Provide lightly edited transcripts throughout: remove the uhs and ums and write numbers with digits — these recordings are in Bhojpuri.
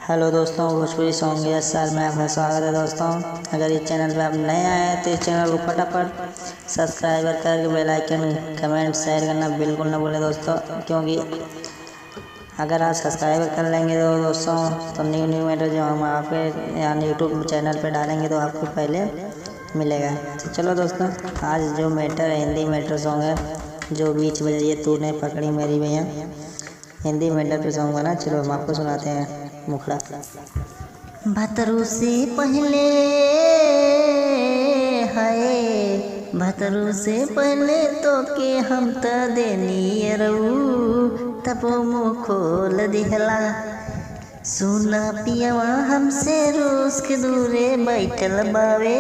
हेलो दोस्तों, भोजपुरी सॉन्ग या साल में आपका स्वागत है। दोस्तों, अगर इस चैनल पे आप नए आए हैं तो इस चैनल को फटाफट सब्सक्राइब करके बेल आइकन कमेंट शेयर करना बिल्कुल ना भूलें दोस्तों, क्योंकि अगर आप सब्सक्राइब कर लेंगे तो दोस्तों तो न्यू मैटर जो हम आपके यहाँ यूट्यूब चैनल पे डालेंगे तो आपको पहले मिलेगा। तो चलो दोस्तों, आज जो मैटर है हिंदी मैटर सॉन्ग है जो बीच बजाइए तूने पकड़ी मेरी भैया, हिंदी मैटर पे सॉन्ग बना। चलो हम आपको सुनाते हैं मुखड़ा। भतरू से पहले हाय भतरू से पहले तो के हम त देनी रहू तबो मुँह खोल दिहला। सुना पियवा हमसे रोज के दूरे बैठल बावे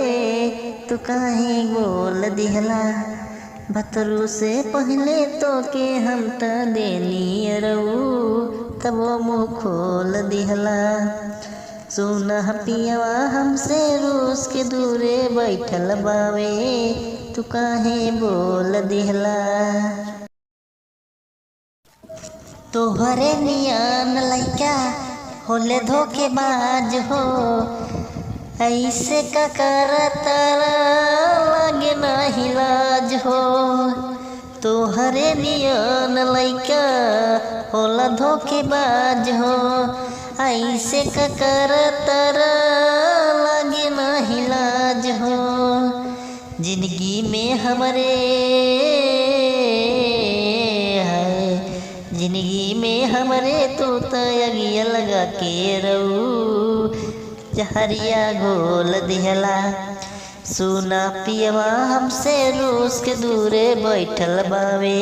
तो काहे बोल दिहला। भतरू से पहले तो के हम त देनी रहू तबो मुँह खोल दिहला। सुना पियवा हमसे रोज के दूरे बैठल बावे तू काहे बोल दिहला। तोहरे नियन लइका होले धोखेबाज हो, ऐसे का करता लागे नाही लाज हो। तोहरे नियन लइका होला धोखेबाज हो, ऐसे का करता लागे नाही लाज हो। जिंदगी में हमारे जिंदगी में हमारे तो तगिया लगा के रहू जहरिया घोल दिहला। सुना पियवा हमसे रोज के दूरे बैठल बावे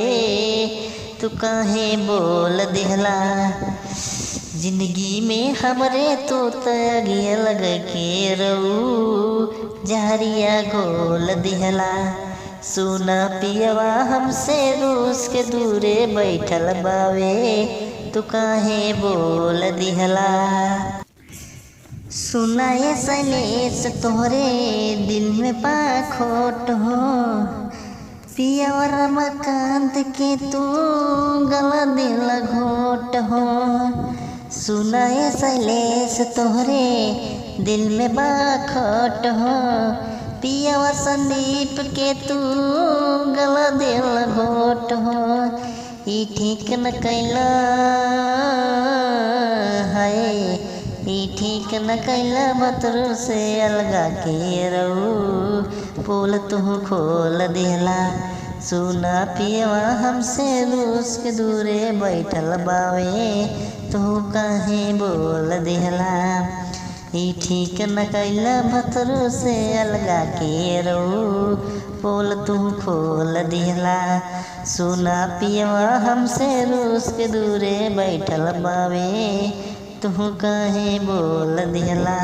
तू काहे बोल दिहला। जिंदगी में हमरे तो तगिया लग के रहू जहरिया घोल दिहला। सुना पियवा हमसे रोज के दूरे बैठल बावे तू काहे बोल दिहला। सुनाए सलेस तोहरे दिल में पाखोट हो, पियवा रमाकांत के तू गला दिल घोट हो। सुनाए सलेस तोहरे दिल में बाखोट हो, पियवा संदीप के तू गला दिल घोट हो। ई ठीक न कैला हाय ई ठीक न कैला भतरू से अलगा के रहू पोल तू खोल दिहला। सुना पियवा हमसे रोज के दूरे बैठल बावे तू काहे बोल दिहला। ई ठीक न कैला भतरू से अलगा के रहू पोल तू खोल दिहला। सुना पियवा हमसे रोज के दूरे बैठल बावे तू काहे बोल दिहला।